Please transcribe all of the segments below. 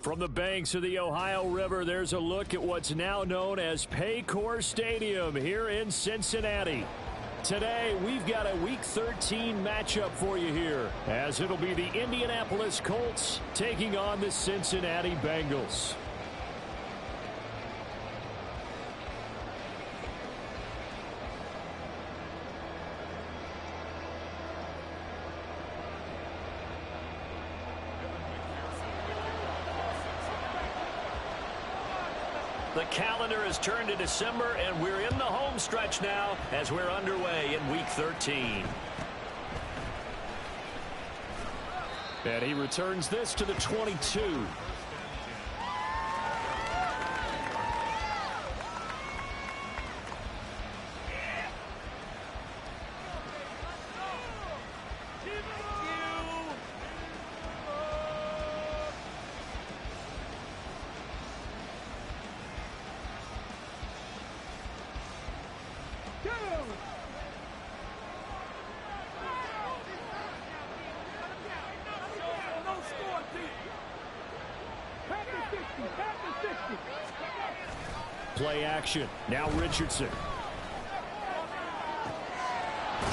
From the banks of the Ohio River, there's a look at what's now known as Paycor Stadium here in Cincinnati. Today, we've got a Week 13 matchup for you here, as it'll be the Indianapolis Colts taking on the Cincinnati Bengals. The calendar has turned to December, and we're in the home stretch now as we're underway in Week 13. And he returns this to the 22. Play action. Now Richardson.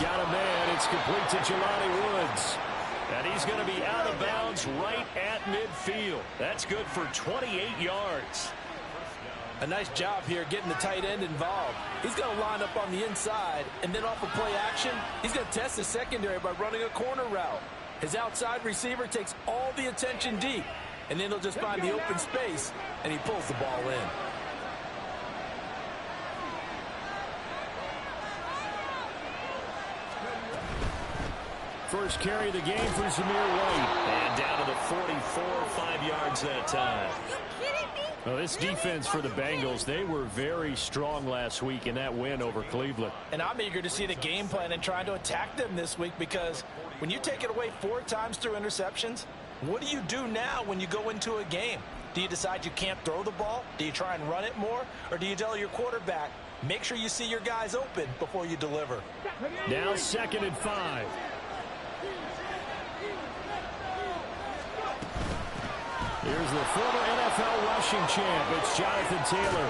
Got a man. It's complete to Jelani Woods. And he's going to be out of bounds right at midfield. That's good for 28 yards. A nice job here getting the tight end involved. He's going to line up on the inside, and then off of play action, he's going to test the secondary by running a corner route. His outside receiver takes all the attention deep, and then he'll just find the open space, and he pulls the ball in. First carry of the game for Zamir White. And down to the 44, 5 yards that time. Well, this defense for the Bengals, they were very strong last week in that win over Cleveland. And I'm eager to see the game plan and trying to attack them this week, because when you take it away 4 times through interceptions, what do you do now when you go into a game? Do you decide you can't throw the ball? Do you try and run it more? Or do you tell your quarterback, make sure you see your guys open before you deliver? Now 2nd and 5. Here's the former NFL rushing champ. It's Jonathan Taylor.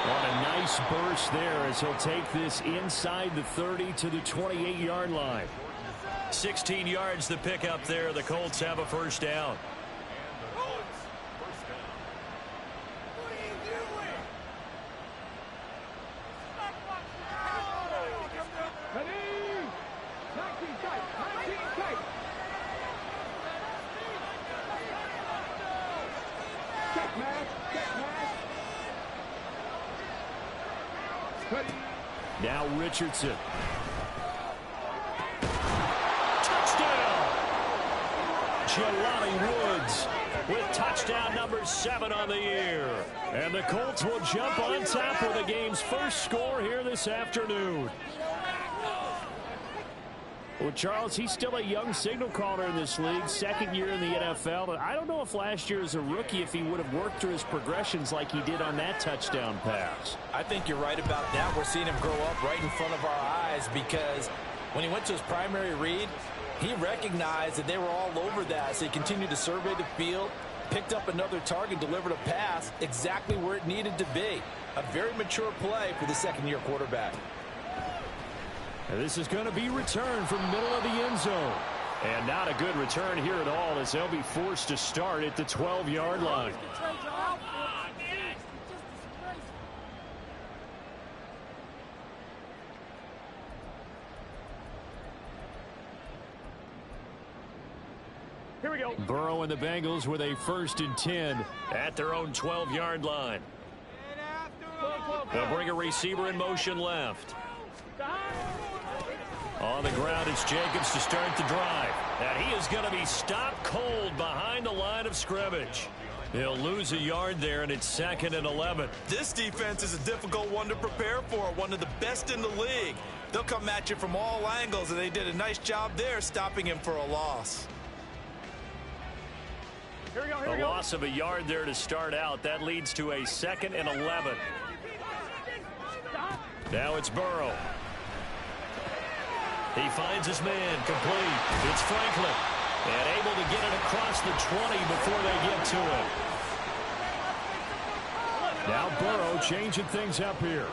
On a nice burst there as he'll take this inside the 30 to the 28-yard line. 16 yards to pick up there. The Colts have a first down. Now Richardson. Touchdown! Jelani Woods with touchdown number 7 on the year. And the Colts will jump on top with the game's first score here this afternoon. Well, Charles, he's still a young signal caller in this league, 2nd year in the NFL. But I don't know if last year as a rookie, if he would have worked through his progressions like he did on that touchdown pass. I think you're right about that. We're seeing him grow up right in front of our eyes, because when he went to his primary read, he recognized that they were all over that. So he continued to survey the field, picked up another target, delivered a pass exactly where it needed to be. A very mature play for the 2nd-year quarterback. And this is going to be returned from middle of the end zone. And not a good return here at all, as they'll be forced to start at the 12-yard line. Here we go. Burrow and the Bengals with a 1st and 10 at their own 12-yard line. They'll bring a receiver in motion left. On the ground, it's Jacobs to start the drive. And he is going to be stopped cold behind the line of scrimmage. He'll lose a yard there, and it's 2nd and 11. This defense is a difficult one to prepare for, one of the best in the league. They'll come at you from all angles, and they did a nice job there stopping him for a loss. A loss of a yard there to start out. That leads to a 2nd and 11. Now it's Burrow. He finds his man complete. It's Franklin. And able to get it across the 20 before they get to it. Now Burrow changing things up here.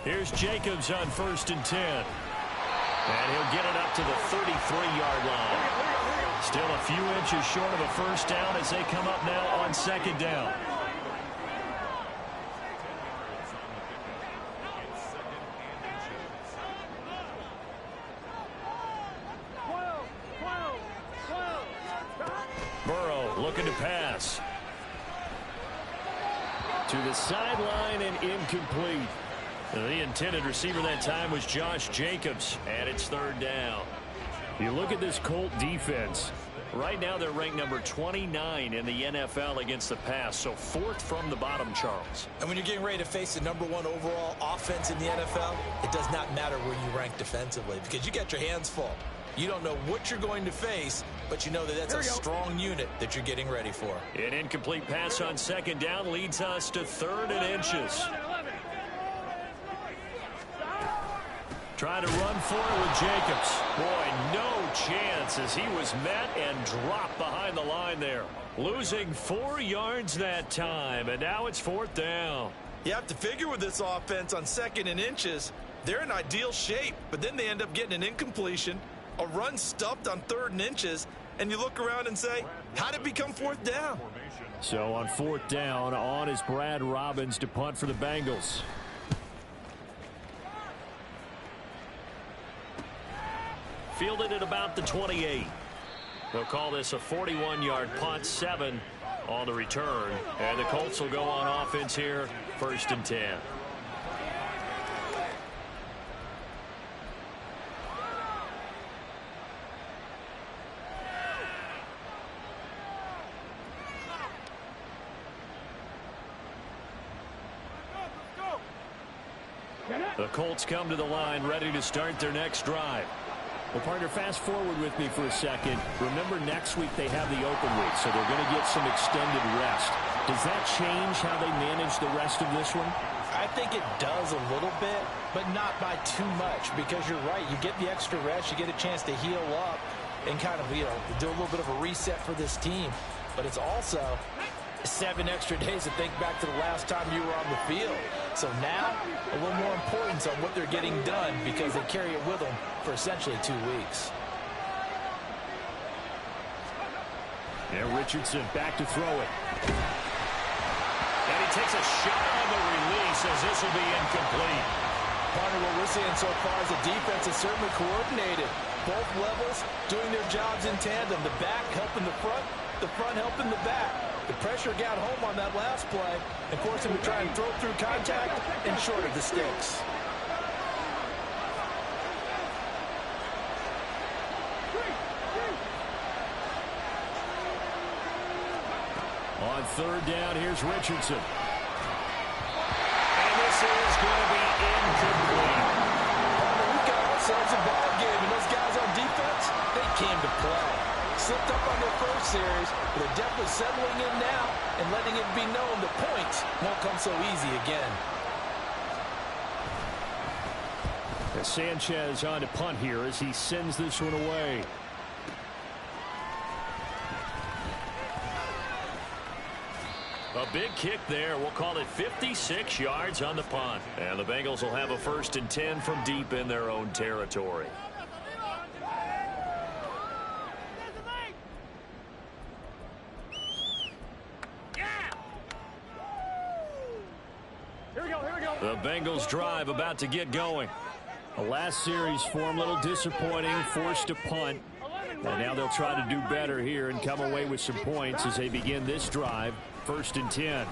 Here's Jacobs on 1st and 10. And he'll get it up to the 33-yard line. Still a few inches short of a first down as they come up now on 2nd down. Burrow looking to pass. To the sideline and incomplete. The intended receiver that time was Josh Jacobs, and it's 3rd down. You look at this Colt defense. Right now they're ranked number 29 in the NFL against the pass, so 4th from the bottom, Charles. And when you're getting ready to face the number 1 overall offense in the NFL, it does not matter where you rank defensively because you got your hands full. You don't know what you're going to face, but you know that that's a strong unit that you're getting ready for. An incomplete pass on 2nd down leads us to 3rd and inches. Trying to run for it with Jacobs. Boy, no chance as he was met and dropped behind the line there. Losing 4 yards that time, and now it's 4th down. You have to figure with this offense on 2nd and inches, they're in ideal shape, but then they end up getting an incompletion, a run stuffed on 3rd and inches, and you look around and say, how did it become 4th down? So on 4th down, on is Brad Robbins to punt for the Bengals. Fielded at about the 28. They'll call this a 41-yard punt, 7 on the return. And the Colts will go on offense here, 1st and 10. The Colts come to the line, ready to start their next drive. Well, partner, fast forward with me for a second. Remember, next week they have the open week, so they're going to get some extended rest. Does that change how they manage the rest of this one? I think it does a little bit, but not by too much, because you're right. You get the extra rest, you get a chance to heal up and kind of, do a little bit of a reset for this team. But it's also 7 extra days to think back to the last time you were on the field. So now, a little more importance on what they're getting done because they carry it with them for essentially 2 weeks. Yeah, Richardson back to throw it. And he takes a shot on the release as this will be incomplete. Partner, what we're seeing so far is the defense is certainly coordinated. Both levels doing their jobs in tandem. The back helping the front helping the back. The pressure got home on that last play and forced him to try and throw through contact and short of the sticks. On 3rd down, here's Richardson. And this is going to be incomplete. We've got ourselves a ball game, and those guys on defense, they came to play. Slipped up on their first series, but they're definitely settling in now and letting it be known the points won't come so easy again. Sanchez on to punt here as he sends this one away. A big kick there. We'll call it 56 yards on the punt. And the Bengals will have a 1st and 10 from deep in their own territory. The Bengals drive about to get going. The last series for them, a little disappointing, forced to punt. And now they'll try to do better here and come away with some points as they begin this drive. 1st and 10. There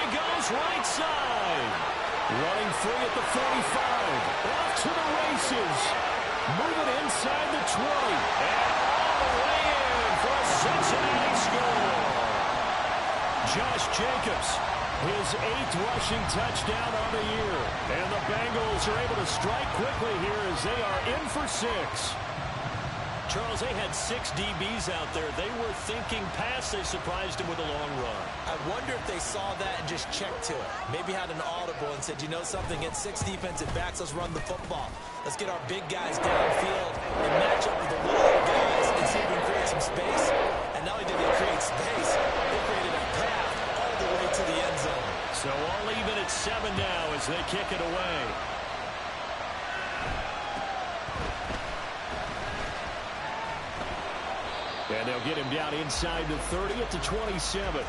he goes, right side. Running free at the 45. Off to the races. Moving inside the 20. And all the way in for a Cincinnati score. Josh Jacobs, his 8th rushing touchdown on the year. And the Bengals are able to strike quickly here as they are in for 6. Charles, they had 6 DBs out there. They were thinking pass. They surprised him with a long run. I wonder if they saw that and just checked to it. Maybe had an audible and said, you know something, get 6 defensive backs, let's run the football. Let's get our big guys downfield and match up with the little guys and see if we can create some space. And not only did they create space, they created a path all the way to the end zone. So all even at 7 now as they kick it away. And they'll get him down inside the 30 at the 27.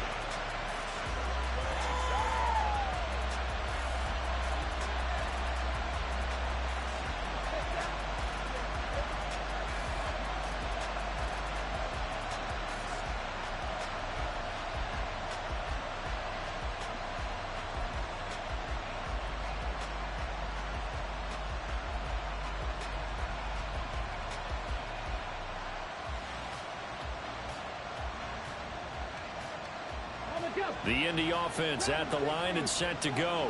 The Indy offense at the line and set to go.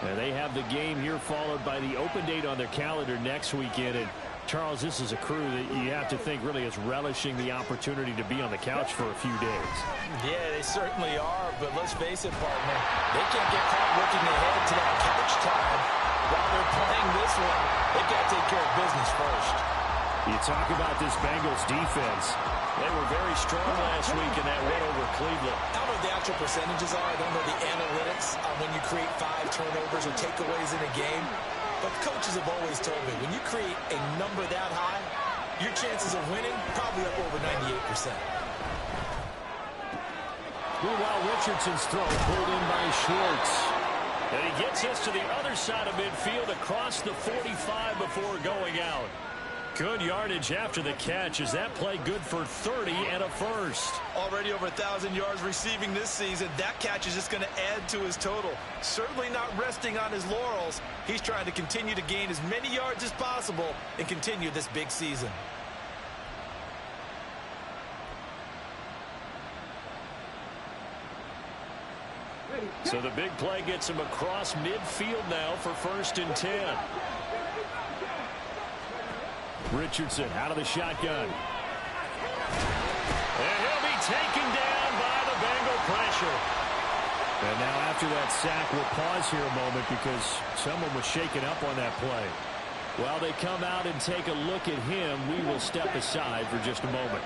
And they have the game here followed by the open date on their calendar next weekend. And Charles, this is a crew that you have to think really is relishing the opportunity to be on the couch for a few days. Yeah, they certainly are. But let's face it, partner, they can't get caught looking ahead to that couch time while they're playing this one. They've got to take care of business first. You talk about this Bengals defense. They were very strong last week in that win over Cleveland. I don't know what the actual percentages are. I don't know the analytics on when you create 5 turnovers or takeaways in a game. But coaches have always told me, when you create a number that high, your chances of winning probably up over 98%. Meanwhile, Richardson's throw pulled in by Schwartz. And he gets us to the other side of midfield across the 45 before going out. Good yardage after the catch. Is that play good for 30 and a first? Already over 1,000 yards receiving this season. That catch is just going to add to his total. Certainly not resting on his laurels. He's trying to continue to gain as many yards as possible and continue this big season. So the big play gets him across midfield now for 1st and 10. Richardson out of the shotgun. And he'll be taken down by the Bengal pressure. And now after that sack, we'll pause here a moment because someone was shaken up on that play. While they come out and take a look at him, we will step aside for just a moment.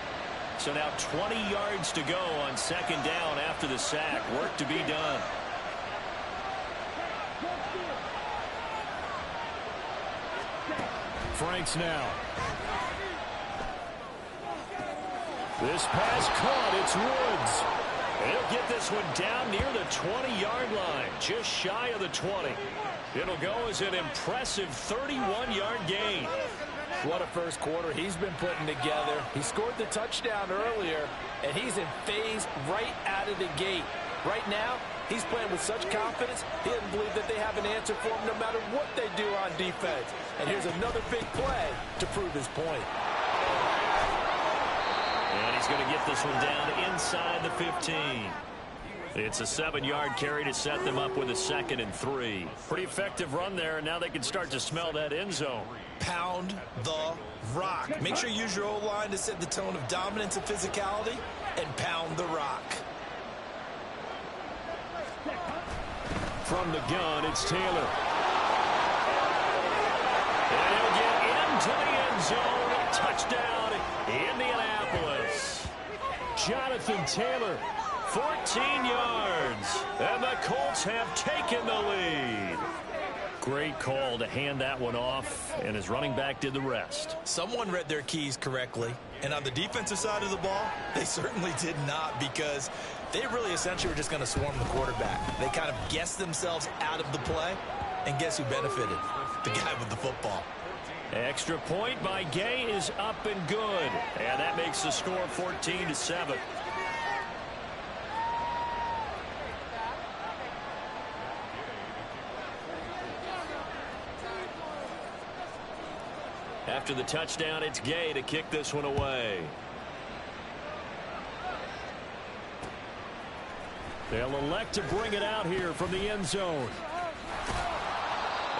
So now 20 yards to go on 2nd down after the sack. Work to be done. Franks now. This pass caught. It's Woods. He'll get this one down near the 20-yard line, just shy of the 20. It'll go as an impressive 31-yard gain. What a first quarter he's been putting together. He scored the touchdown earlier, and he's in phase right out of the gate. Right now, he's playing with such confidence, he doesn't believe that they have an answer for him no matter what they do on defense. And here's another big play to prove his point. And he's going to get this one down inside the 15. It's a 7-yard carry to set them up with a 2nd and 3. Pretty effective run there, and now they can start to smell that end zone. Pound the rock. Make sure you use your O-line to set the tone of dominance and physicality, and pound the rock. From the gun, it's Taylor. And he'll get into the end zone. Touchdown, Indianapolis. Jonathan Taylor, 14 yards. And the Colts have taken the lead. Great call to hand that one off, and his running back did the rest. Someone read their keys correctly, and on the defensive side of the ball, they certainly did not, because they really essentially were just going to swarm the quarterback. They kind of guessed themselves out of the play, and guess who benefited? The guy with the football. Extra point by Gay is up and good, and that makes the score 14-7. After the touchdown, it's Gay to kick this one away. They'll elect to bring it out here from the end zone.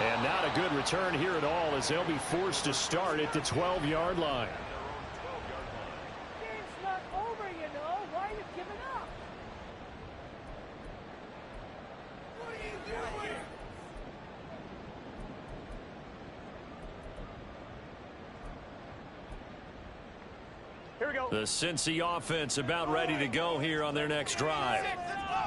And not a good return here at all, as they'll be forced to start at the 12-yard line. The Cincy offense about ready to go here on their next drive.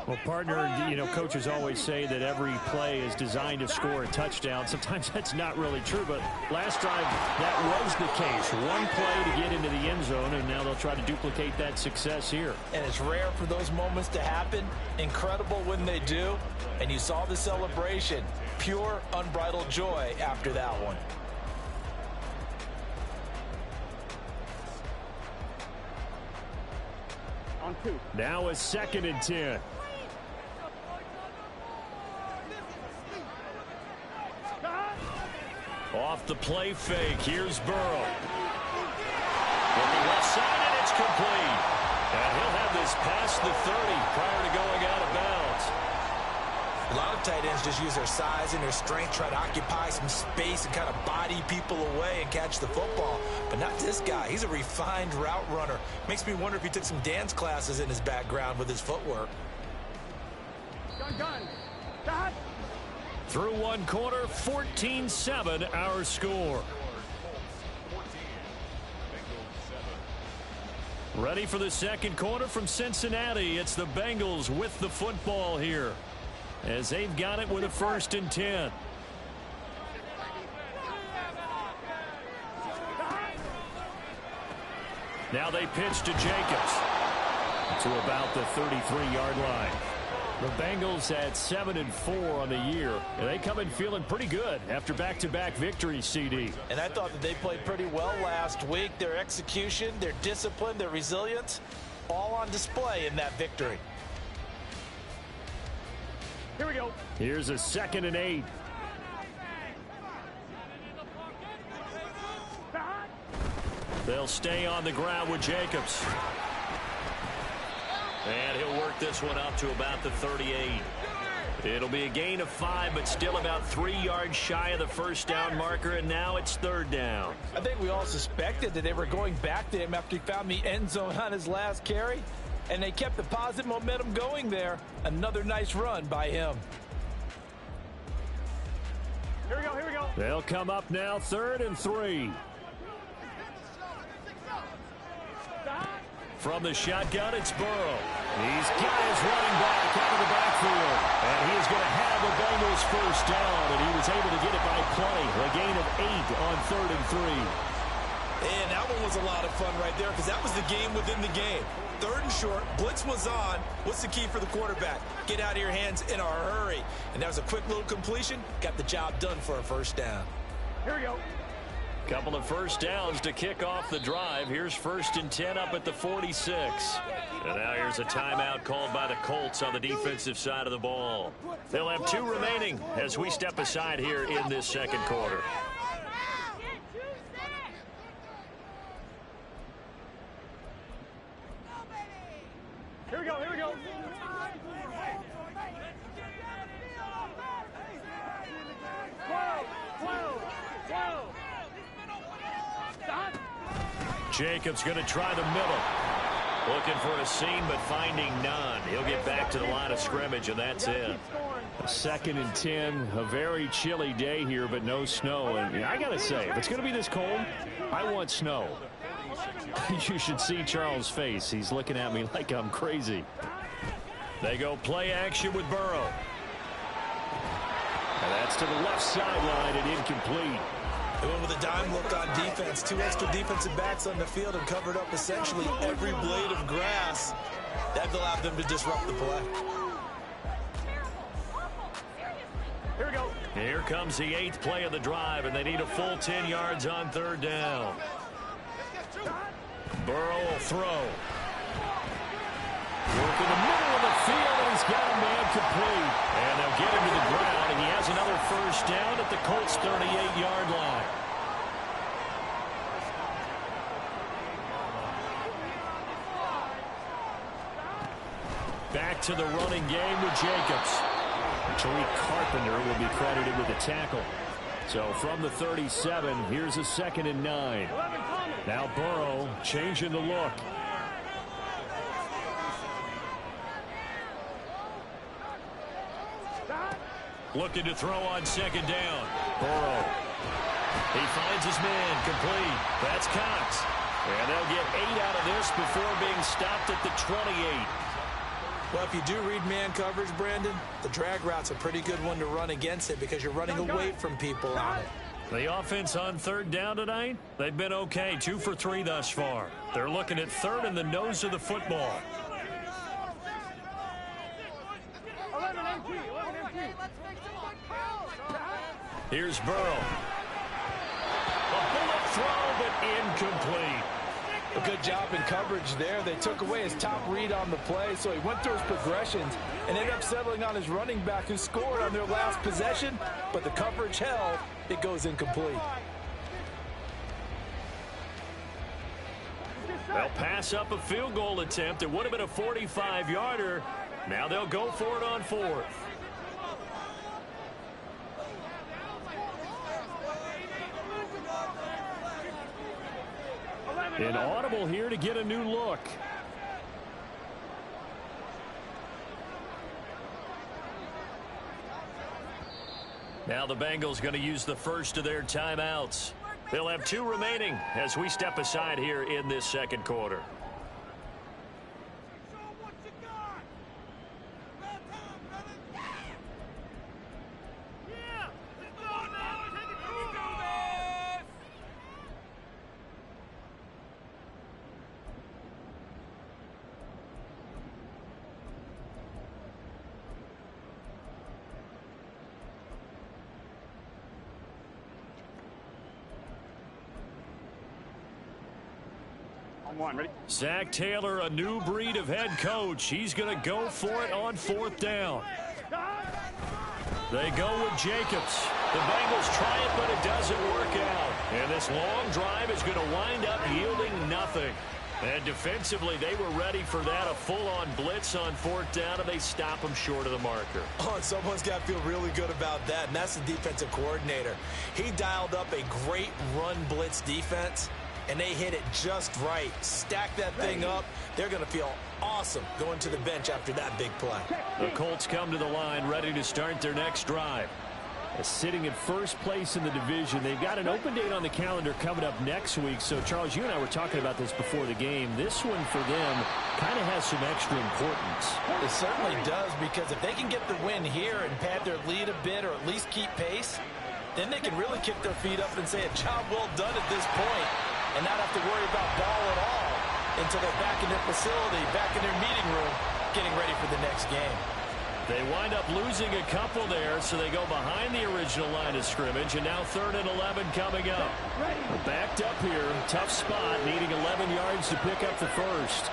Well, partner, you know, coaches always say that every play is designed to score a touchdown. Sometimes that's not really true, but last drive that was the case. One play to get into the end zone, and now they'll try to duplicate that success here. And it's rare for those moments to happen. Incredible when they do. And you saw the celebration. Pure, unbridled joy after that one. Now a 2nd and 10. Off the play fake. Here's Burrow. Looking left side, and it's complete. And he'll have this past the 30 prior to going out of bounds. A lot of tight ends just use their size and their strength, try to occupy some space and kind of body people away and catch the football. But not this guy. He's a refined route runner. Makes me wonder if he took some dance classes in his background with his footwork. Gun. Through one quarter, 14-7 our score. Ready for the second quarter from Cincinnati. It's the Bengals with the football here, as they've got it with a 1st and 10. Now they pitch to Jacobs to about the 33-yard line. The Bengals at 7-4 on the year, and they come in feeling pretty good after back-to-back victories, CD. And I thought that they played pretty well last week. Their execution, their discipline, their resilience, all on display in that victory. Here we go. Here's a 2nd and 8. They'll stay on the ground with Jacobs. And he'll work this one up to about the 38. It'll be a gain of 5, but still about 3 yards shy of the first down marker, and now it's 3rd down. I think we all suspected that they were going back to him after he found the end zone on his last carry, and they kept the positive momentum going there. Another nice run by him. Here we go. They'll come up now 3rd and 3. From the shotgun, it's Burrow. He's got his running back out of the backfield. And he is going to have the Bengals first down. And he was able to get it by play. A gain of 8 on 3rd and 3. And that one was a lot of fun right there, because that was the game within the game. 3rd and short, blitz was on. What's the key for the quarterback? Get out of your hands in a hurry. And that was a quick little completion. Got the job done for a first down. Here we go. Couple of first downs to kick off the drive. Here's 1st and 10 up at the 46. And now here's a timeout called by the Colts on the defensive side of the ball. They'll have 2 remaining as we step aside here in this second quarter. Here we go. Jacobs going to try the middle. Looking for a seam, but finding none. He'll get back to the line of scrimmage, and that's it. A 2nd and 10. A very chilly day here, but no snow. And I got to say, if it's going to be this cold, I want snow. You should see Charles' face. He's looking at me like I'm crazy. They go play action with Burrow. And that's to the left sideline and incomplete. They went with a dime look on defense. 2 extra defensive backs on the field and covered up essentially every blade of grass. That allowed them to disrupt the play. Here we go. Here comes the 8th play of the drive, and they need a full 10 yards on 3rd down. Burrow will throw. Work in the middle of the field, and he's got a man complete. And they'll get him to the ground, and he has another first down at the Colts' 38-yard line. Back to the running game with Jacobs. Tariq Carpenter will be credited with the tackle. So from the 37, here's a 2nd and 9. Now Burrow changing the look. Looking to throw on 2nd down. Burrow. He finds his man complete. That's Cox. And they'll get 8 out of this before being stopped at the 28. Well, if you do read man coverage, Brandon, the drag route's a pretty good one to run against it because you're running away from people on it. The offense on third down tonight, they've been okay, 2 for 3 thus far. They're looking at third in the nose of the football. 11 MT. Here's Burrow. A bullet throw, but incomplete. A good job in coverage there. They took away his top read on the play, so he went through his progressions and ended up settling on his running back who scored on their last possession, but the coverage held. It goes incomplete. They'll pass up a field goal attempt. It would have been a 45-yarder. Now they'll go for it on 4th. An audible here to get a new look. Now the Bengals going to use the first of their timeouts. They'll have 2 remaining as we step aside here in this second quarter. Ready? Zach Taylor, a new breed of head coach. He's going to go for it on 4th down. They go with Jacobs. The Bengals try it, but it doesn't work out. And this long drive is going to wind up yielding nothing. And defensively, they were ready for that, a full-on blitz on 4th down, and they stop them short of the marker. Oh, and someone's got to feel really good about that, and that's the defensive coordinator. He dialed up a great run blitz defense, and they hit it just right. Stack that thing up. They're going to feel awesome going to the bench after that big play. The Colts come to the line ready to start their next drive. Sitting in first place in the division. They've got an open date on the calendar coming up next week. So, Charles, you and I were talking about this before the game. This one for them kind of has some extra importance. It certainly does, because if they can get the win here and pad their lead a bit or at least keep pace, then they can really kick their feet up and say a job well done at this point and not have to worry about ball at all until they're back in their facility, back in their meeting room, getting ready for the next game. They wind up losing a couple there, so they go behind the original line of scrimmage, and now 3rd and 11 coming up. Backed up here, tough spot, needing 11 yards to pick up the first.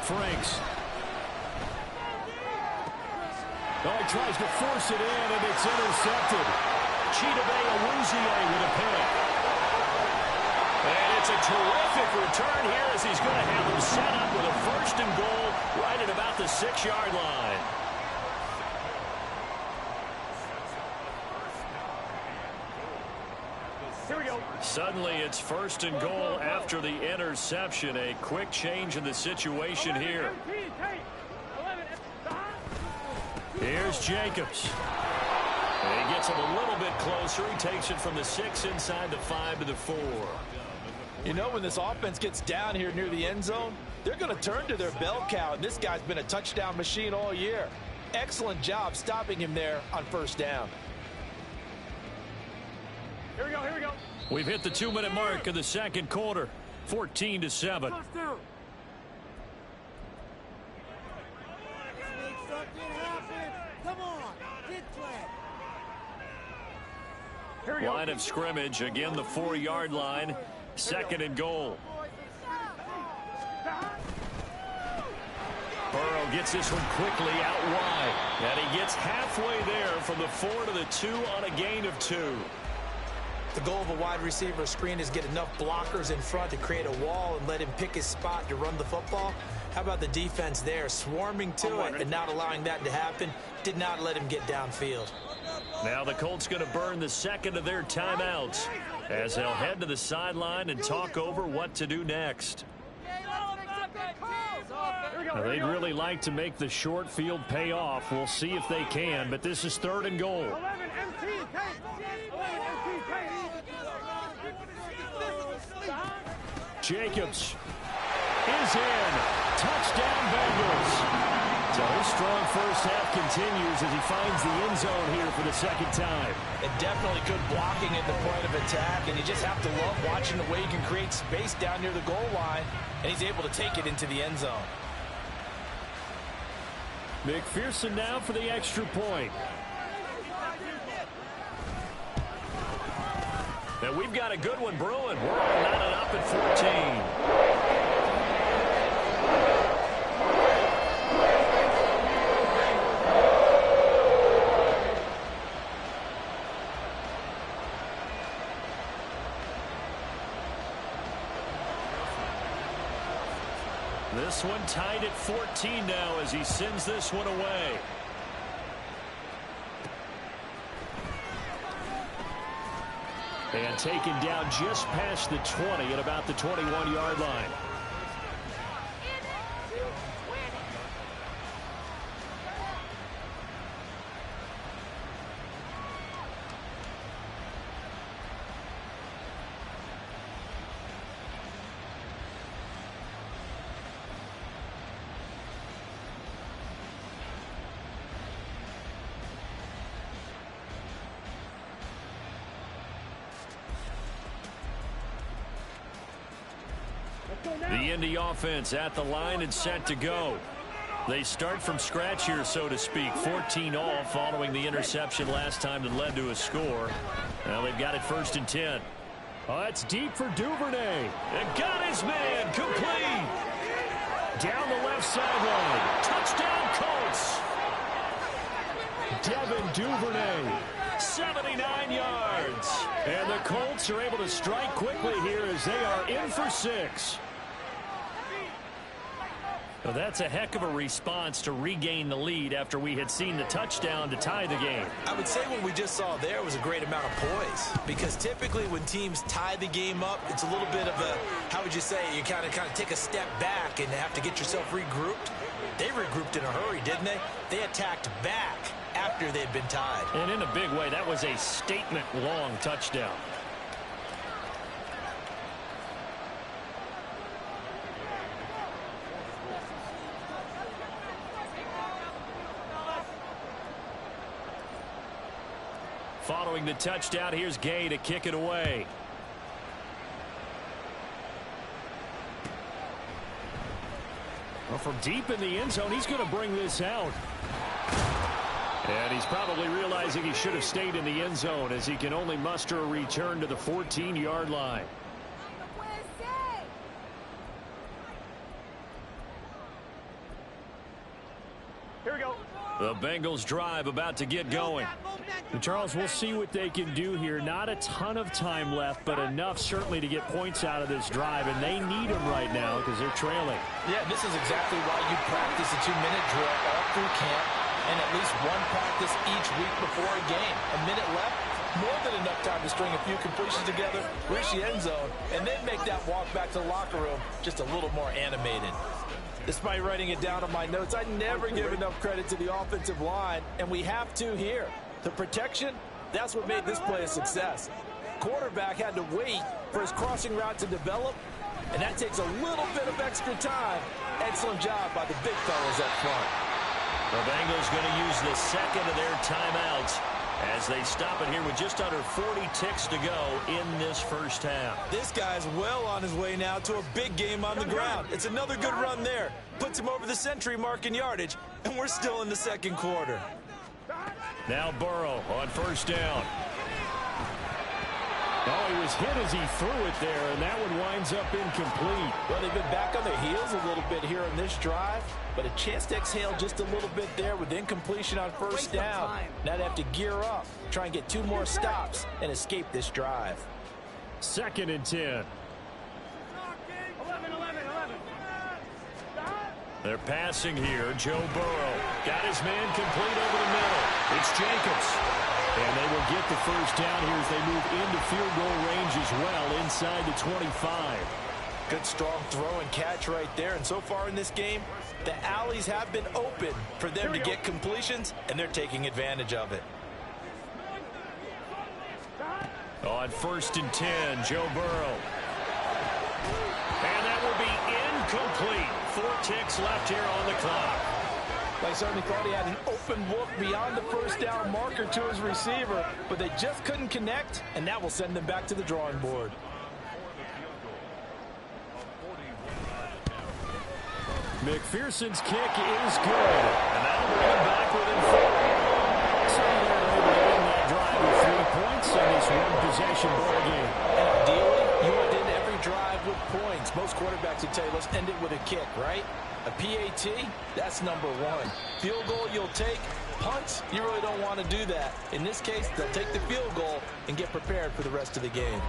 Franks. Oh, he tries to force it in, and it's intercepted. Chidobe with a pick. And it's a terrific return here as he's going to have him set up with a 1st and goal right at about the 6-yard line. Here we go. Suddenly it's 1st and goal after the interception. A quick change in the situation here. Here's Jacobs. And he gets him a little bit closer. He takes it from the 6 inside the 5 to the 4. You know, when this offense gets down here near the end zone, they're going to turn to their bell cow, and this guy's been a touchdown machine all year. Excellent job stopping him there on 1st down. Here we go, here we go. We've hit the 2-minute mark of the second quarter. 14-7. Line of scrimmage, again the 4-yard line. 2nd and goal. Burrow gets this one quickly out wide. And he gets halfway there from the 4 to the 2 on a gain of 2. The goal of a wide receiver screen is get enough blockers in front to create a wall and let him pick his spot to run the football. How about the defense there, swarming to it and not allowing that to happen? Did not let him get downfield. Now the Colts going to burn the second of their timeouts as they'll head to the sideline and talk over what to do next. Now, they'd really like to make the short field pay off. We'll see if they can, but this is 3rd and goal. Jacobs is in. Touchdown Bengals. So his strong first half continues as he finds the end zone here for the second time. And definitely good blocking at the point of attack, and you just have to love watching the way he can create space down near the goal line, and he's able to take it into the end zone. McPherson now for the extra point. And we've got a good one brewing. We're all knotted up at 14. This one tied at 14 now as he sends this one away. And taken down just past the 20 at about the 21-yard line. The Indy offense at the line and set to go. They start from scratch here, so to speak. 14 all following the interception last time that led to a score. Now they've got it 1st and 10. Oh, that's deep for Duvernay. And got his man complete. Down the left sideline. Touchdown Colts. Devin Duvernay. 79 yards. And the Colts are able to strike quickly here as they are in for 6. Well, that's a heck of a response to regain the lead after we had seen the touchdown to tie the game. I would say what we just saw there was a great amount of poise, because typically when teams tie the game up, it's a little bit of a, how would you say, you kind of take a step back and have to get yourself regrouped. They regrouped in a hurry, didn't they? They attacked back after they had been tied. And in a big way, that was a statement-long touchdown. Following the touchdown, here's Gay to kick it away. Well, from deep in the end zone, he's going to bring this out. And he's probably realizing he should have stayed in the end zone as he can only muster a return to the 14-yard line. Here we go. The Bengals drive about to get going. And Charles, we'll see what they can do here. Not a ton of time left, but enough certainly to get points out of this drive, and they need them right now because they're trailing. Yeah, this is exactly why you practice a 2-minute drill all through camp and at least one practice each week before a game. A minute left, more than enough time to string a few completions together, reach the end zone, and then make that walk back to the locker room just a little more animated. Despite writing it down on my notes, I never give enough credit to the offensive line, and we have to here. The protection, that's what made this play a success. Quarterback had to wait for his crossing route to develop, and that takes a little bit of extra time. Excellent job by the big fellas up front. The Bengals going to use the second of their timeouts as they stop it here with just under 40 ticks to go in this first half. This guy's well on his way now to a big game on the ground. It's another good run there. Puts him over the century mark in yardage, and we're still in the second quarter. Now Burrow on first down. Oh, he was hit as he threw it there, and that one winds up incomplete. Well, they've been back on their heels a little bit here on this drive, but a chance to exhale just a little bit there with incompletion on first down. Now they have to gear up, try and get 2 more stops, and escape this drive. 2nd and 10. 11. They're passing here. Joe Burrow got his man complete over the middle. It's Jacobs. And they will get the first down here as they move into field goal range as well inside the 25. Good strong throw and catch right there. And so far in this game, the alleys have been open for them to get completions, and they're taking advantage of it. On 1st and 10, Joe Burrow. And that will be incomplete. 4 ticks left here on the clock. I certainly thought he had an open look beyond the first down marker to his receiver, but they just couldn't connect, and that will send them back to the drawing board. McPherson's kick is good, and that'll bring him back within 4. So they're able to end that drive with 3 points in this one-possession ball game. And ideally, you would end every drive with points. Most quarterbacks would tell you, let's end it with a kick, right? A PAT, that's number 1. Field goal, you'll take. Punts, you really don't want to do that. In this case, they'll take the field goal and get prepared for the rest of the game.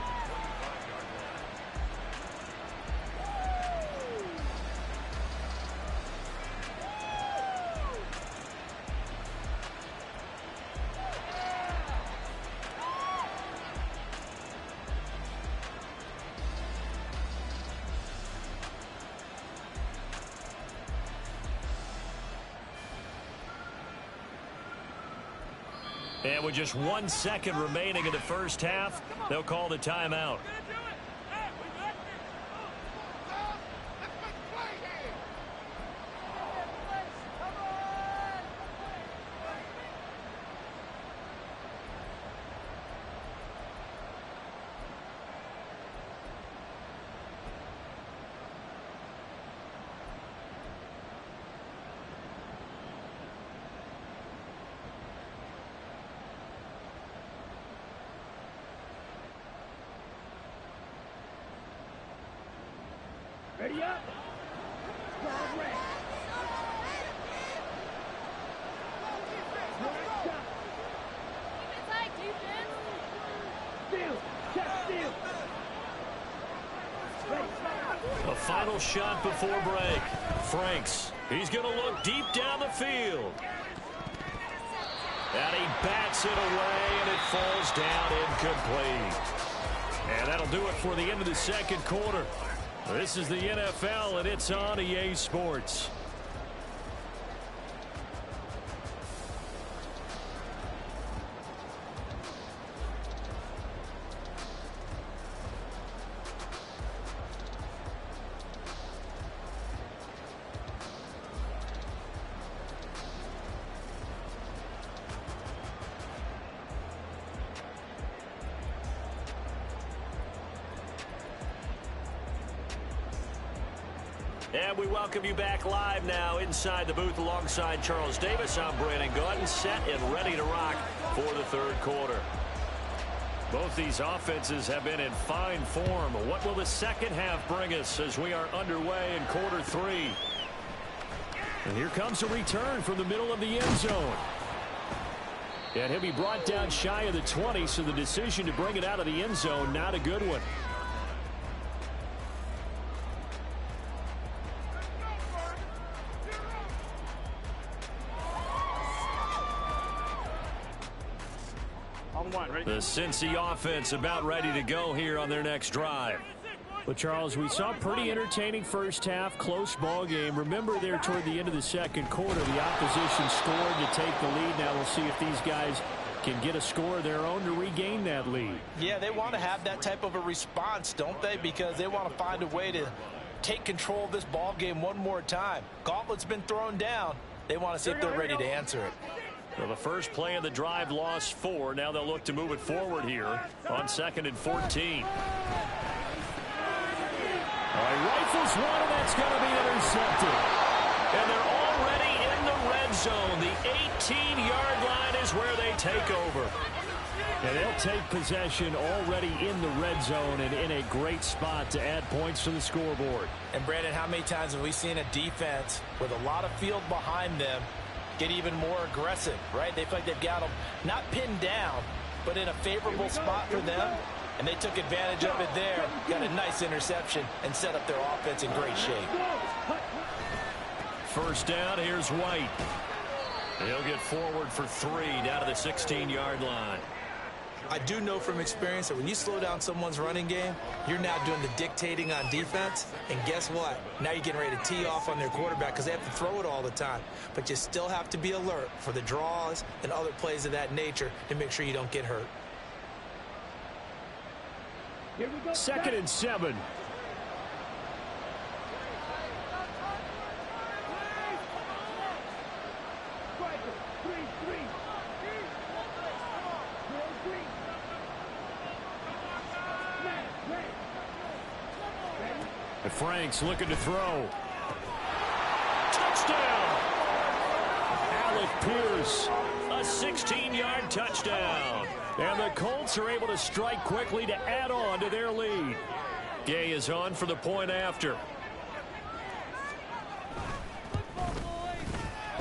And with just 1 second remaining in the first half, they'll call the timeout. Ready up. A final shot before break. Franks, he's going to look deep down the field. And he bats it away, and it falls down incomplete. And that'll do it for the end of the second quarter. This is the NFL, and it's on EA Sports. And we welcome you back live now inside the booth alongside Charles Davis. I'm Brandon Gordon, set and ready to rock for the third quarter. Both these offenses have been in fine form. What will the second half bring us as we are underway in quarter 3? And here comes a return from the middle of the end zone. And he'll be brought down shy of the 20, so the decision to bring it out of the end zone, not a good one. The Cincy offense about ready to go here on their next drive. Well, Charles, we saw a pretty entertaining first half, close ball game. Remember there toward the end of the second quarter, the opposition scored to take the lead. Now we'll see if these guys can get a score of their own to regain that lead. Yeah, they want to have that type of a response, don't they? Because they want to find a way to take control of this ball game one more time. Gauntlet's been thrown down. They want to see if they're ready to answer it. Well, the first play of the drive lost 4. Now they'll look to move it forward here on 2nd and 14. He rifles one, and that's going to be intercepted. And they're already in the red zone. The 18-yard line is where they take over. And they'll take possession already in the red zone and in a great spot to add points to the scoreboard. And, Brandon, how many times have we seen a defense with a lot of field behind them get even more aggressive, right? They feel like they've got them not pinned down, but in a favorable spot for them, and they took advantage of it there, got a nice interception, and set up their offense in great shape. First down, here's White. He'll get forward for 3 down to the 16-yard line. I do know from experience that when you slow down someone's running game, you're now doing the dictating on defense. And guess what? Now you're getting ready to tee off on their quarterback because they have to throw it all the time. But you still have to be alert for the draws and other plays of that nature to make sure you don't get hurt. Here we go. 2nd and 7. And Frank's looking to throw. Touchdown! Alec Pierce, a 16-yard touchdown. And the Colts are able to strike quickly to add on to their lead. Gay is on for the point after.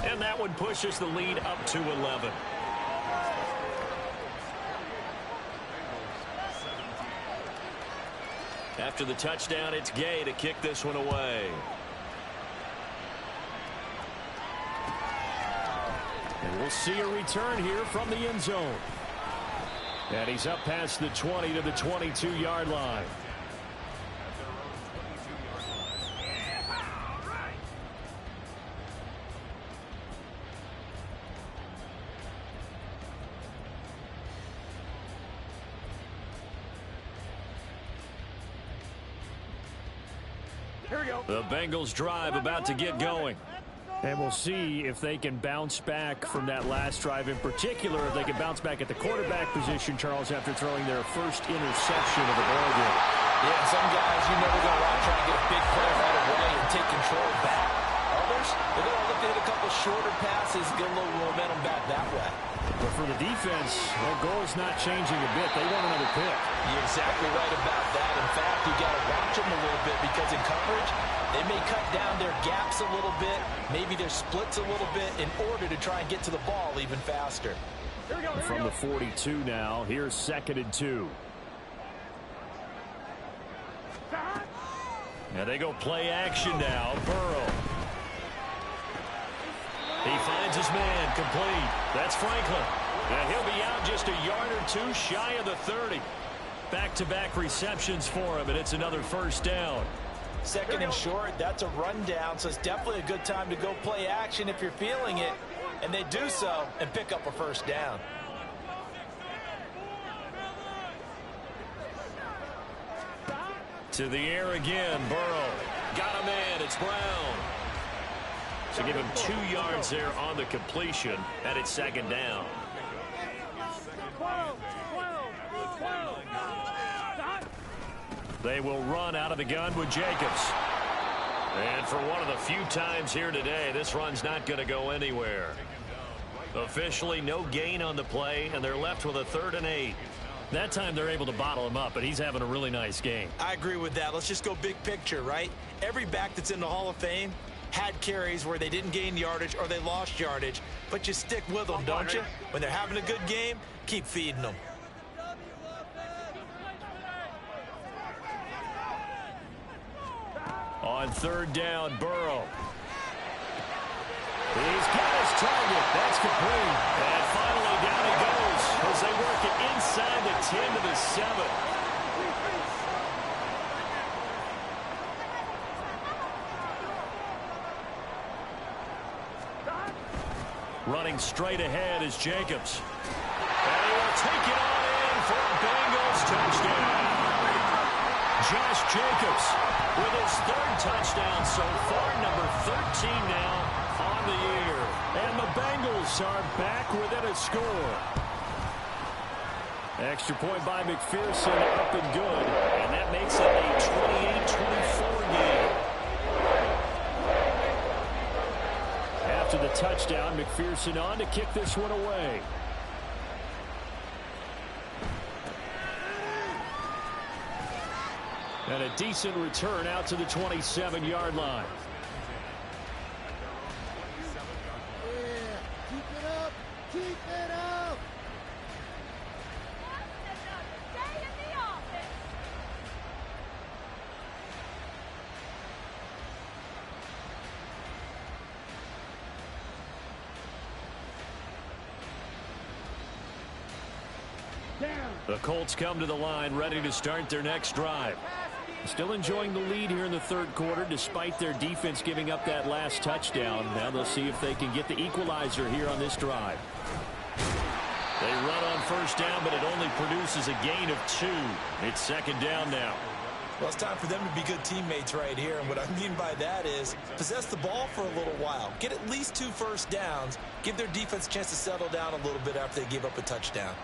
And that one pushes the lead up to 11. After the touchdown, it's Gay to kick this one away. And we'll see a return here from the end zone. And he's up past the 20 to the 22-yard line. Here we go. The Bengals drive about to get going. And we'll see if they can bounce back from that last drive. In particular, if they can bounce back at the quarterback position, Charles, after throwing their first interception of the ball game. Yeah, some guys, you know, they're going to want to try and get a big play right away and take control back. Others, they're going to look to hit a couple shorter passes, get a little momentum back that way. But for the defense, their goal is not changing a bit. They want another pick. You're exactly right about that. In fact, you got to watch them a little bit because in coverage, they may cut down their gaps a little bit, maybe their splits a little bit in order to try and get to the ball even faster. From the 42 now, here's 2nd and 2. And they go play action now. Burrow. He finds his man, complete. That's Franklin. And he'll be out just a yard or two shy of the 30. Back-to-back receptions for him, and it's another first down. 2nd and short, that's a rundown, so it's definitely a good time to go play action if you're feeling it. And they do so and pick up a first down. To the air again, Burrow. Got a man, it's Brown. So give him 2 yards there on the completion, and it's 2nd down. They will run out of the gun with Jacobs. And for one of the few times here today, this run's not going to go anywhere. Officially, no gain on the play, and they're left with a 3rd and 8. That time they're able to bottle him up, but he's having a really nice game. I agree with that. Let's just go big picture, right? Every back that's in the Hall of Fame had carries where they didn't gain yardage or they lost yardage, but you stick with them, don't you? When they're having a good game, keep feeding them. On 3rd down, Burrow. He's got his target. That's complete. And finally down he goes as they work it inside the 10 to the 7. Running straight ahead is Jacobs. And he will take it on in for a Bengals touchdown. Josh Jacobs with his 3rd touchdown so far, number 13 now on the year. And the Bengals are back within a score. Extra point by McPherson, up and good. And that makes it a 28-24 game. After the touchdown, McPherson on to kick this one away. And a decent return out to the 27-yard line. Yeah, keep it up. Keep it up. Stay in the offense. The Colts come to the line ready to start their next drive. Still enjoying the lead here in the third quarter despite their defense giving up that last touchdown. Now they'll see if they can get the equalizer here on this drive. They run on first down, but it only produces a gain of 2. It's second down now. Well, it's time for them to be good teammates right here. And what I mean by that is possess the ball for a little while. Get at least 2 first downs. Give their defense a chance to settle down a little bit after they give up a touchdown.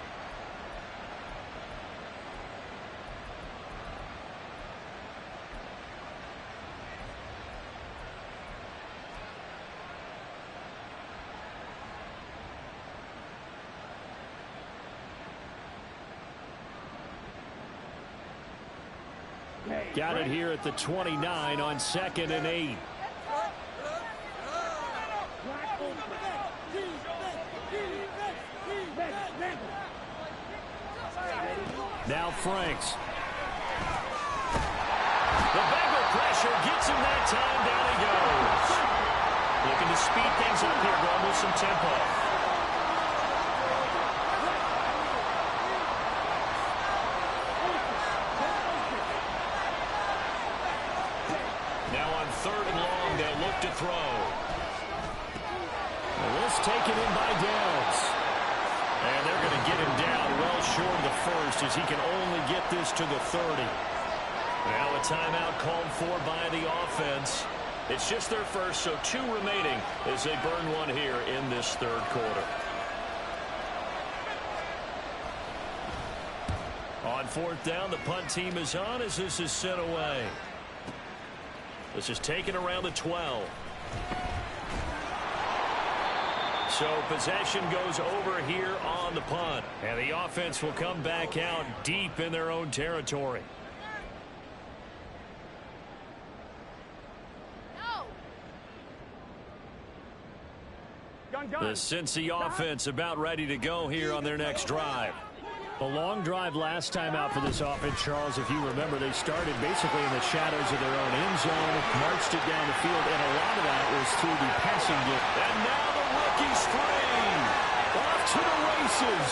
Got it here at the 29 on 2nd and 8. Now Franks. The Bengal pressure gets him that time. Down he goes. Looking to speed things up here, going with some tempo. Now on 3rd and long, they'll look to throw. This taken in by Downs. And they're going to get him down well short of the first as he can only get this to the 30. Now a timeout called for by the offense. It's just their first, so 2 remaining as they burn one here in this third quarter. On 4th down, the punt team is on as this is sent away. This is taken around the 12. So possession goes over here on the punt. And the offense will come back out deep in their own territory. The Cincy offense about ready to go here on their next drive. A long drive last time out for this offense, Charles. If you remember, they started basically in the shadows of their own end zone, marched it down the field, and a lot of that was through the passing game. And now the rookie's free. Off to the races.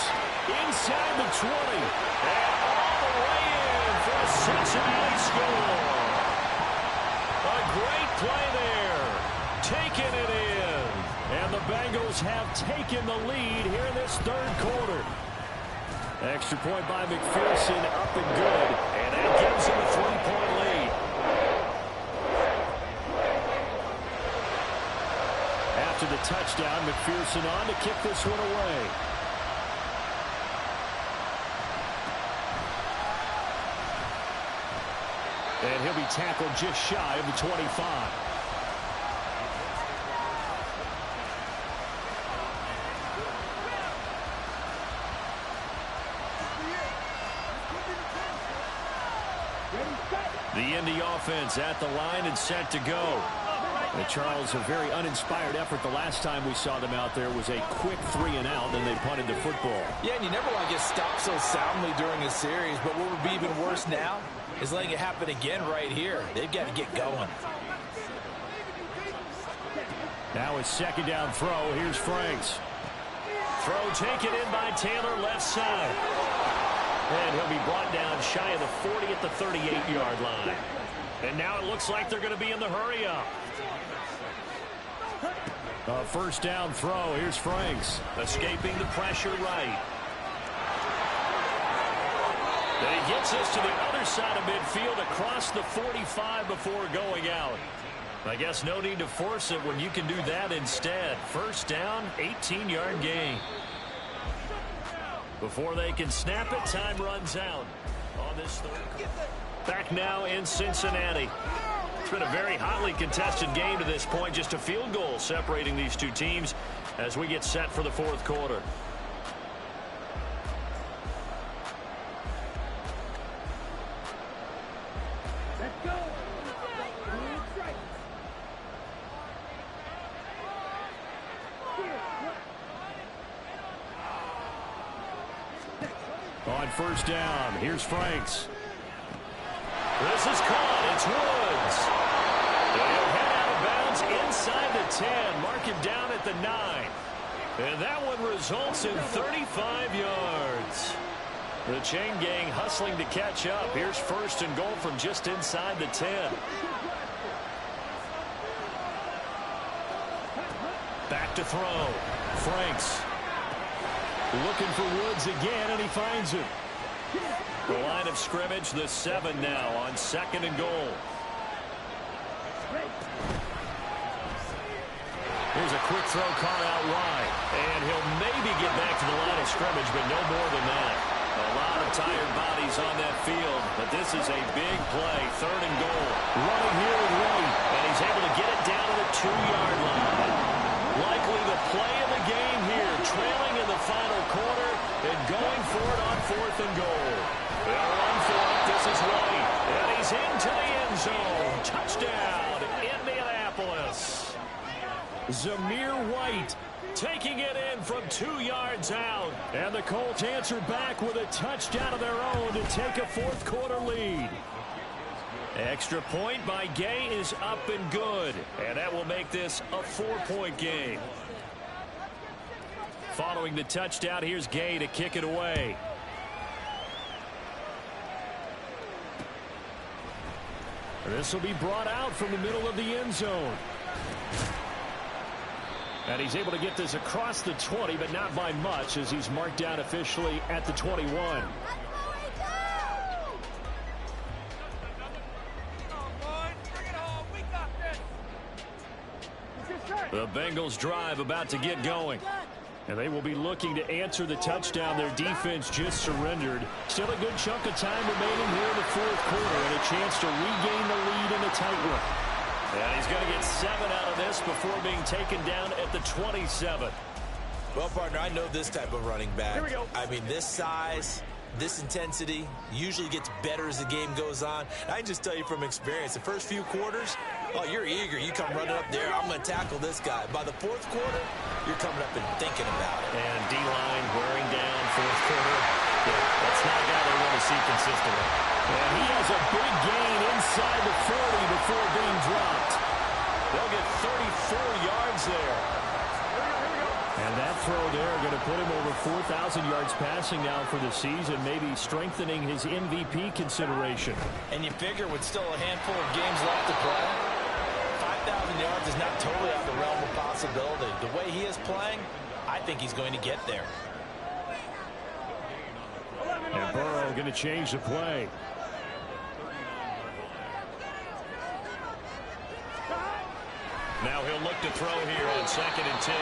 Inside the 20. And all the way in for a Cincinnati score. A great play there. Taking it in. And the Bengals have taken the lead here in this third quarter. Extra point by McPherson, up and good. And that gives him a 3-point lead. After the touchdown, McPherson on to kick this one away. And he'll be tackled just shy of the 25. The Indy offense at the line and set to go. And Charles, a very uninspired effort the last time we saw them out there was a quick 3-and-out, then they punted the football. Yeah, and you never want to get stopped so soundly during a series, but what would be even worse now is letting it happen again right here. They've got to get going. Now a 2nd down throw. Here's Franks. Throw taken in by Taylor, left side. And he'll be brought down shy of the 40 at the 38-yard line. And now it looks like they're going to be in the hurry-up. A 1st down throw. Here's Franks. Escaping the pressure right. Then he gets us to the other side of midfield across the 45 before going out. I guess no need to force it when you can do that instead. 1st down, 18-yard gain. Before they can snap it, time runs out on this third. Back now in Cincinnati. It's been a very hotly contested game to this point. Just a field goal separating these two teams as we get set for the 4th quarter. Let's go. On 1st down, here's Franks. This is caught. It's Woods. They'll head out of bounds inside the 10. Mark him down at the 9. And that one results in 35 yards. The chain gang hustling to catch up. Here's first and goal from just inside the 10. Back to throw. Franks. Looking for Woods again, and he finds him. The line of scrimmage, the 7 now on second and goal. Here's a quick throw caught out wide. And he'll maybe get back to the line of scrimmage, but no more than that. A lot of tired bodies on that field, but this is a big play. Third and goal. Running here with White, and he's able to get it down to the 2-yard line. Likely the play of the game here, trailing in the final quarter and going for it on fourth and goal. They'll run for it. This is White, and he's into the end zone. Touchdown, Indianapolis. Zamir White taking it in from 2 yards out. And the Colts answer back with a touchdown of their own to take a fourth quarter lead. Extra point by Gay is up and good. And that will make this a 4-point game. Following the touchdown, here's Gay to kick it away. This will be brought out from the middle of the end zone. And he's able to get this across the 20, but not by much, as he's marked down officially at the 21. The Bengals drive about to get going. And they will be looking to answer the touchdown their defense just surrendered. Still a good chunk of time remaining here in the fourth quarter, and a chance to regain the lead in a tight one. And he's going to get 7 out of this before being taken down at the 27. Well, partner, I know this type of running back. Here we go. I mean, this size, this intensity usually gets better as the game goes on. I can just tell you from experience, the first few quarters, oh, you're eager. You come running up there, I'm going to tackle this guy. By the fourth quarter, you're coming up and thinking about it. And D-line wearing down fourth quarter. Yeah, that's not a guy they want to see consistently. And he has a big gain inside the 40 before being dropped. They'll get 34 yards there. And that throw there going to put him over 4,000 yards passing now for the season, maybe strengthening his MVP consideration. And you figure with still a handful of games left to play, 5,000 yards is not totally out of the realm of possibility. The way he is playing, I think he's going to get there. And Burrow going to change the play. Now he'll look to throw here on second and 10.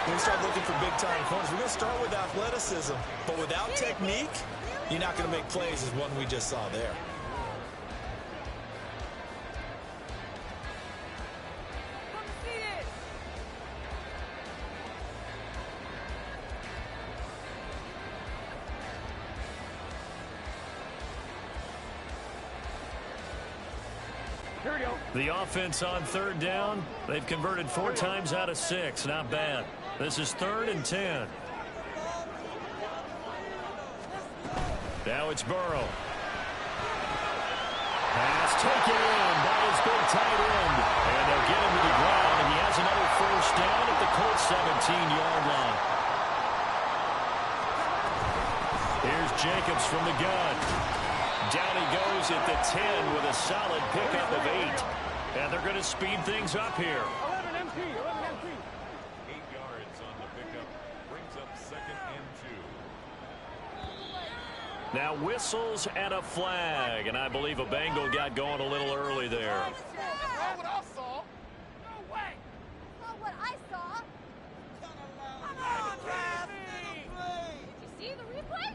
When we start looking for big-time corners, we're going to start with athleticism. But without technique, you're not going to make plays as one we just saw there. Here we go. The offense on third down. They've converted 4 times out of 6. Not bad. This is third and 10. Now it's Burrow. Pass taken in by his big tight end. And they'll get him to the ground. And he has another first down at the Colts 17-yard line. Here's Jacobs from the gun. Down he goes at the 10 with a solid pickup of 8. And they're going to speed things up here. 11 MP, 11 MP. 8 yards on the pickup. Brings up second and 2. Now whistles and a flag. And I believe a Bengal got going a little early there. That's what I saw. No way. Not what I saw. Come on, Trav. Did you see the replay?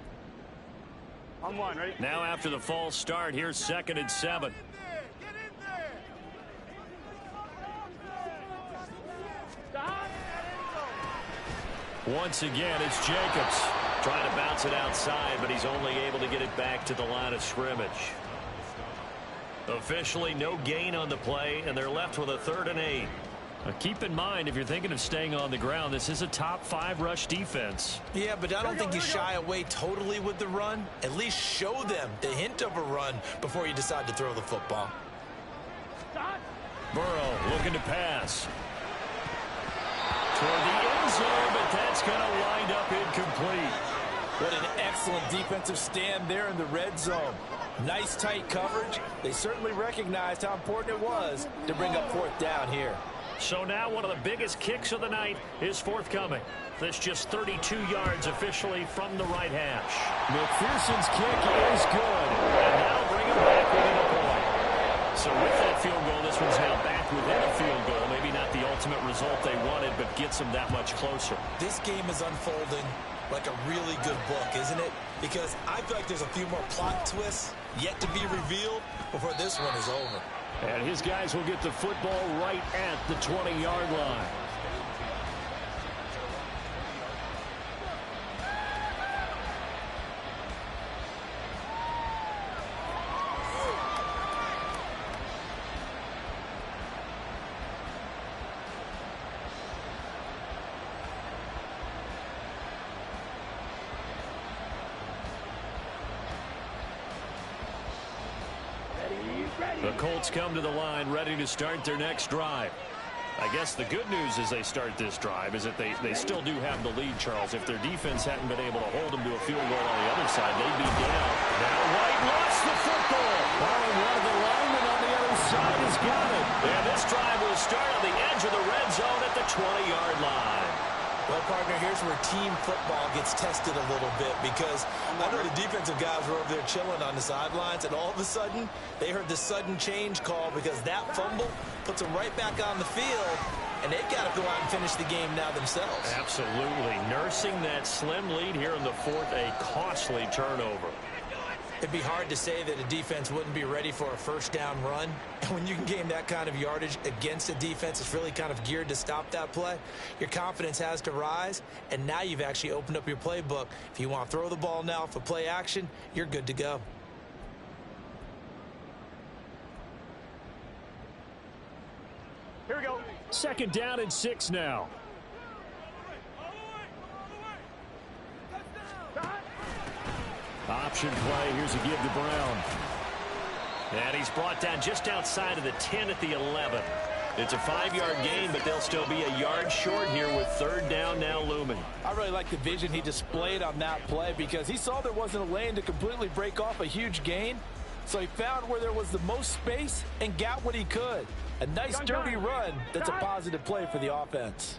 On one, ready? Now after the false start, here's second and 7. Once again, it's Jacobs trying to bounce it outside, but he's only able to get it back to the line of scrimmage. Officially no gain on the play, and they're left with a 3rd and 8. Now keep in mind, if you're thinking of staying on the ground, this is a top 5 rush defense. Yeah, but I don't think you shy away totally with the run. At least show them the hint of a run before you decide to throw the football. Burrow looking to pass. Toward the end zone, but that's going to wind up incomplete. What an excellent defensive stand there in the red zone. Nice tight coverage. They certainly recognized how important it was to bring up fourth down here. So now one of the biggest kicks of the night is forthcoming. That's just 32 yards officially from the right hash. McPherson's kick is good. And that'll bring him back within a point. So with that field goal, this one's now back within a field goal. Maybe not the ultimate result they wanted, but gets them that much closer. This game is unfolding like a really good book, isn't it? Because I feel like there's a few more plot twists yet to be revealed before this one is over. And his guys will get the football right at the 20-yard line. The Colts come to the line ready to start their next drive. I guess the good news as they start this drive is that they still do have the lead, Charles. If their defense hadn't been able to hold them to a field goal on the other side, they'd be down. Now White lost the football. Oh, and one of the linemen on the other side has got it. And this drive will start on the edge of the red zone at the 20-yard line. Well, partner, here's where team football gets tested a little bit because I know the defensive guys were over there chilling on the sidelines, and all of a sudden, they heard the sudden change call because that fumble puts them right back on the field, and they've got to go out and finish the game now themselves. Absolutely. Nursing that slim lead here in the fourth, a costly turnover. It'd be hard to say that a defense wouldn't be ready for a first down run. And when you can gain that kind of yardage against a defense that's really kind of geared to stop that play, your confidence has to rise. And now you've actually opened up your playbook. If you want to throw the ball now for play action, you're good to go. Here we go. Second down and 6 now. Option play. Here's a give to Brown. And he's brought down just outside of the 10 at the 11. It's a 5-yard gain, but they'll still be a yard short here with third down now looming. I really like the vision he displayed on that play because he saw there wasn't a lane to completely break off a huge gain. So he found where there was the most space and got what he could. A nice dirty run that's a positive play for the offense.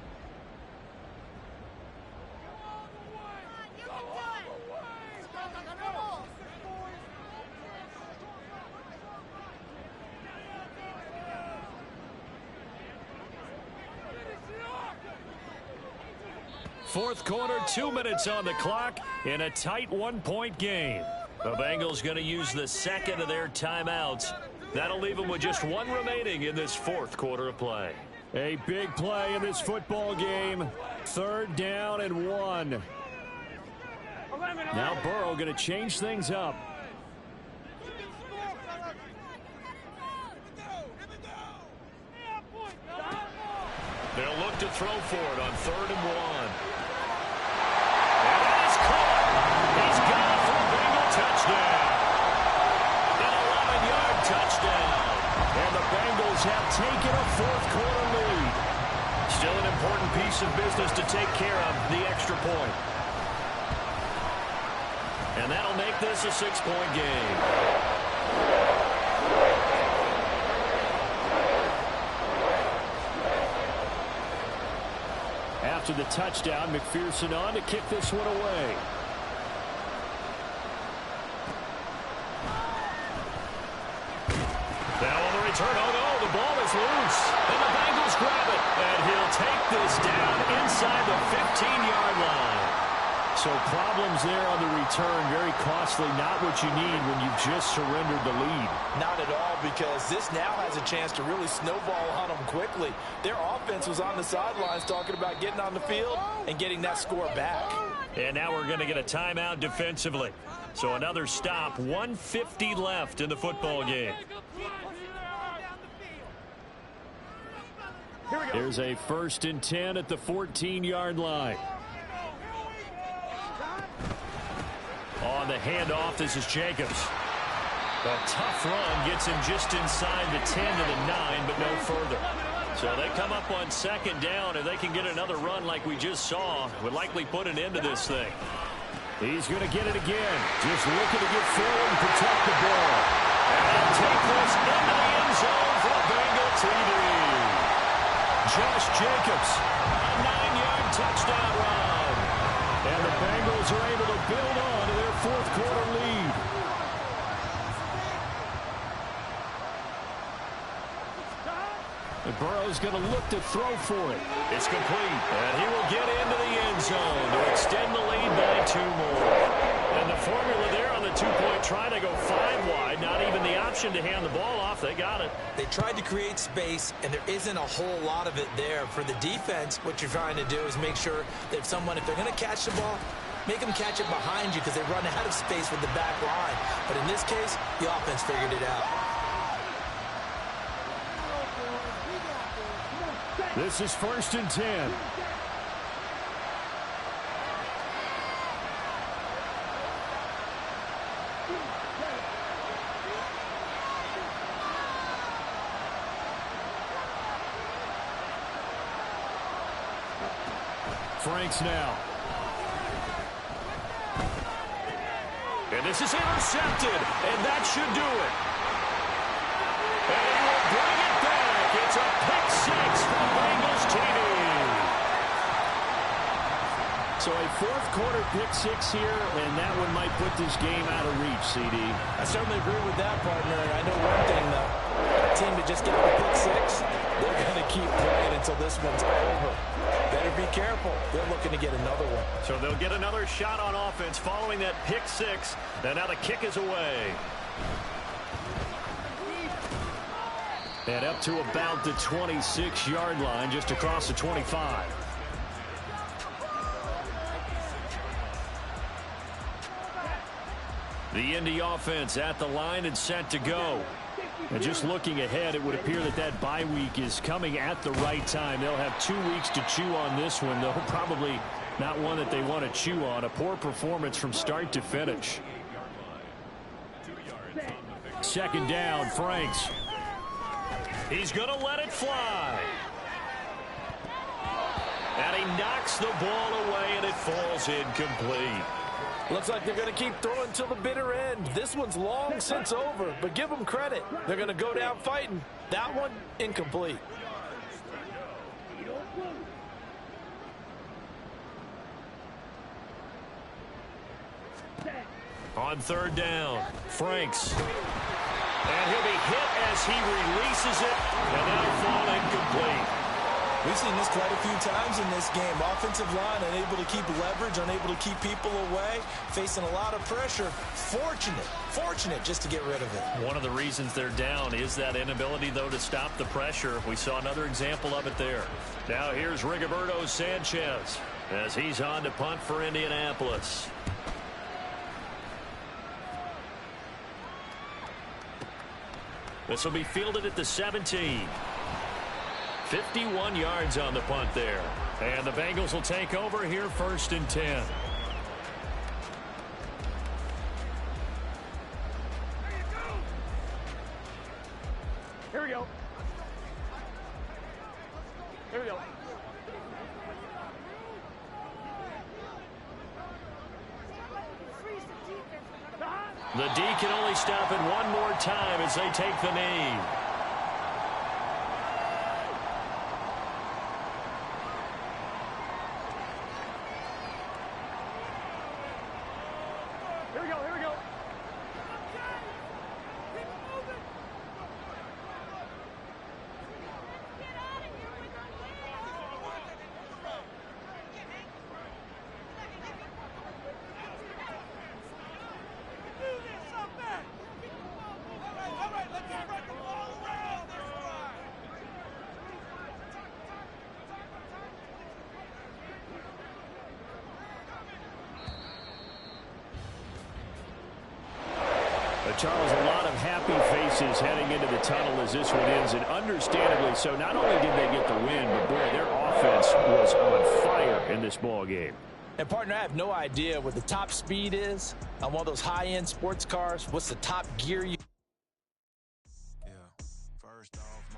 Fourth quarter, 2 minutes on the clock in a tight 1-point game. The Bengals going to use the second of their timeouts. That'll leave them with just one remaining in this fourth quarter of play. A big play in this football game. Third down and 1. Now Burrow going to change things up. They'll look to throw for it on 3rd and 1. And that is caught. He's got it for a Bengal touchdown. An 11-yard touchdown. And the Bengals have taken a fourth quarter lead. Still an important piece of business to take care of, the extra point. And that'll make this a 6-point game. After the touchdown, McPherson on to kick this one away. Now on the return, oh no, the ball is loose. And the Bengals grab it. And he'll take this down inside the 15-yard line. So problems there on the return, very costly, not what you need when you've just surrendered the lead. Not at all, because this now has a chance to really snowball on them quickly. Their offense was on the sidelines talking about getting on the field and getting that score back. And now we're going to get a timeout defensively. So another stop, 1:50 left in the football game. Here's a 1st and 10 at the 14-yard line. On the handoff, this is Jacobs. A tough run gets him just inside the 10 to the 9, but no further. So they come up on 2nd down, and they can get another run like we just saw. Would likely put an end to this thing. He's going to get it again. Just looking to get forward and protect the ball. And take this into the end zone for a Bengal TD. Josh Jacobs, a 9-yard touchdown run. And the Bengals are able to build on to their fourth-quarter lead. And Burrow's going to look to throw for it. It's complete. And he will get into the end zone to extend the lead by 2 more. And the formula there on the 2-point try to go 5 wide. Not even the option to hand the ball off. They got it. They tried to create space, and there isn't a whole lot of it there. For the defense, what you're trying to do is make sure that if they're going to catch the ball, make them catch it behind you because they run out of space with the back line. But in this case, the offense figured it out. This is 1st and 10. Franks now. And this is intercepted, and that should do it. And he will bring it back. It's a pick 6 for Bengals TD. So a fourth-quarter pick 6 here, and that one might put this game out of reach, CD. I certainly agree with that, partner. I know one thing, though. A team that just got a pick 6, they're going to keep playing until this one's over. Better be careful. They're looking to get another one. So they'll get another shot on offense following that pick 6. And now the kick is away. And up to about the 26-yard line, just across the 25. The Indy offense at the line and set to go. And just looking ahead, it would appear that that bye week is coming at the right time. They'll have 2 weeks to chew on this one, though probably not one that they want to chew on. A poor performance from start to finish. 2nd down, Franks. He's going to let it fly. And he knocks the ball away, and it falls incomplete. Looks like they're going to keep throwing till the bitter end. This one's long since over, but give them credit. They're going to go down fighting. That one, incomplete. On 3rd down, Franks. And he'll be hit as he releases it, and that'll fall incomplete. We've seen this quite a few times in this game. Offensive line unable to keep leverage, unable to keep people away, facing a lot of pressure. Fortunate just to get rid of it. One of the reasons they're down is that inability, though, to stop the pressure. We saw another example of it there. Now here's Rigoberto Sanchez as he's on to punt for Indianapolis. This will be fielded at the 17. 51 yards on the punt there. And the Bengals will take over here 1st and 10. Here we go. Here we go. The D can only stop it one more time as they take the knee. Here we go. Here we go. Charles, a lot of happy faces heading into the tunnel as this one ends, and understandably so. Not only did they get the win, but boy, their offense was on fire in this ball game. And, partner, I have no idea what the top speed is on one of those high-end sports cars. What's the top gear you... Yeah, first off,